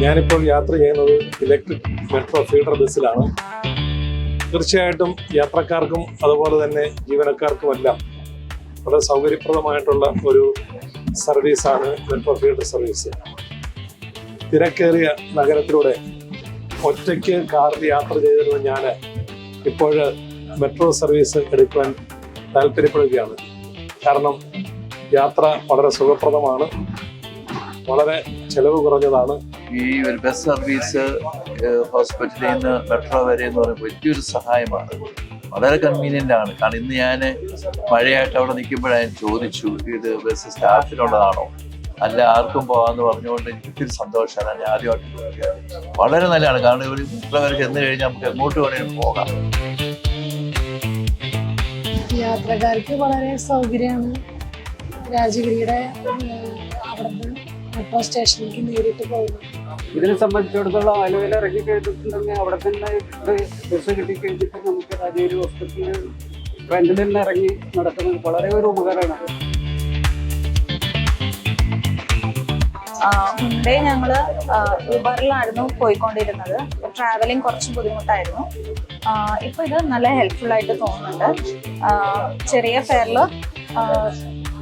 ഞാനിപ്പോൾ യാത്ര ചെയ്യുന്നത് ഇലക്ട്രിക് മെട്രോ ഫീഡർ ബസ്സിലാണ്. തീർച്ചയായിട്ടും യാത്രക്കാർക്കും അതുപോലെ തന്നെ ജീവനക്കാർക്കുമെല്ലാം വളരെ സൗകര്യപ്രദമായിട്ടുള്ള ഒരു സർവീസാണ് മെട്രോ ഫീഡർ സർവീസ്. തിരക്കേറിയ നഗരത്തിലൂടെ ഒറ്റയ്ക്ക് കാറിൽ യാത്ര ചെയ്തിരുന്ന ഞാൻ ഇപ്പോൾ മെട്രോ സർവീസ് എടുക്കുവാൻ താല്പര്യപ്പെടുകയാണ്. കാരണം യാത്ര വളരെ സുഖപ്രദമാണ്, വളരെ ചെലവ് കുറഞ്ഞതാണ്. ഈ ഒരു ബസ് സർവീസ് ഹോസ്പിറ്റലിൽ നിന്ന് മെട്രോ വരെ എന്ന് പറയുമ്പോൾ വലിയൊരു സഹായമാണ്, വളരെ കൺവീനിയൻ്റ് ആണ്. കാരണം ഇന്ന് ഞാൻ മഴയായിട്ട് അവിടെ നിൽക്കുമ്പോഴാണ് ചോദിച്ചു, ഇത് ബസ് സ്റ്റാഫിനുള്ളതാണോ അല്ല ആർക്കും പോകാമെന്ന് പറഞ്ഞുകൊണ്ട് എനിക്ക് ഒത്തിരി സന്തോഷമാണ്. ഞാൻ ആദ്യമായിട്ട് വളരെ നല്ലതാണ്. കാരണം ഒരു മെട്രോ വരെ ചെന്ന് കഴിഞ്ഞാൽ നമുക്ക് എങ്ങോട്ട് വേണമെങ്കിലും പോകാം. യാത്രക്കാർക്ക് വളരെ സൗകര്യമാണ്. രാജഗിരിയുടെ അവിടുന്ന് മെട്രോ സ്റ്റേഷനിലേക്ക് നേരിട്ട് പോകുന്നു. ഇതിനെ സംബന്ധിച്ചിടത്തോളം ആലുവയിൽ ഇറങ്ങി കഴിഞ്ഞിട്ടുണ്ടെങ്കിൽ അവിടെ തന്നെ ബസ് കിട്ടിക്കഴിഞ്ഞിട്ട് നമുക്ക് രാജഗിരി ഹോസ്പിറ്റലിൽ ഫ്രണ്ടിൽ തന്നെ ഇറങ്ങി നടക്കുന്നത് വളരെ ഒരു ഉപകാരമാണ്. മുമ്പേ ഞങ്ങള് ഊബറിലായിരുന്നു പോയിക്കൊണ്ടിരുന്നത്. ട്രാവലിംഗ് കുറച്ച് ബുദ്ധിമുട്ടായിരുന്നു. ഇപ്പൊ ഇത് നല്ല ഹെൽപ്ഫുൾ ആയിട്ട് തോന്നുന്നുണ്ട്. ചെറിയ ഫെയറിൽ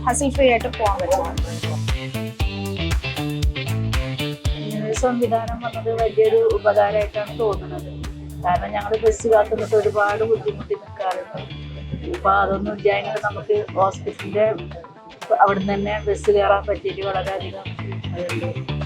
ഹസിൽ ഫ്രീ ആയിട്ട് പോകാൻ പറ്റുന്നുണ്ട്. ഇങ്ങനൊരു സംവിധാനം വന്നത് വലിയൊരു ഉപകാരമായിട്ടാണ് തോന്നുന്നത്. കാരണം ഞങ്ങൾ ബസ് കാത്തുനിന്നിട്ട് ഒരുപാട് ബുദ്ധിമുട്ടി നിൽക്കാറുണ്ട്. ഇപ്പൊ അതൊന്നും ഇല്ലായെങ്കിൽ നമുക്ക് ഹോസ്പിറ്റലിന്റെ അവിടെ നിന്ന് തന്നെ ബസ് കയറാൻ പറ്റിയിട്ട് വളരെയധികം അതുണ്ട്.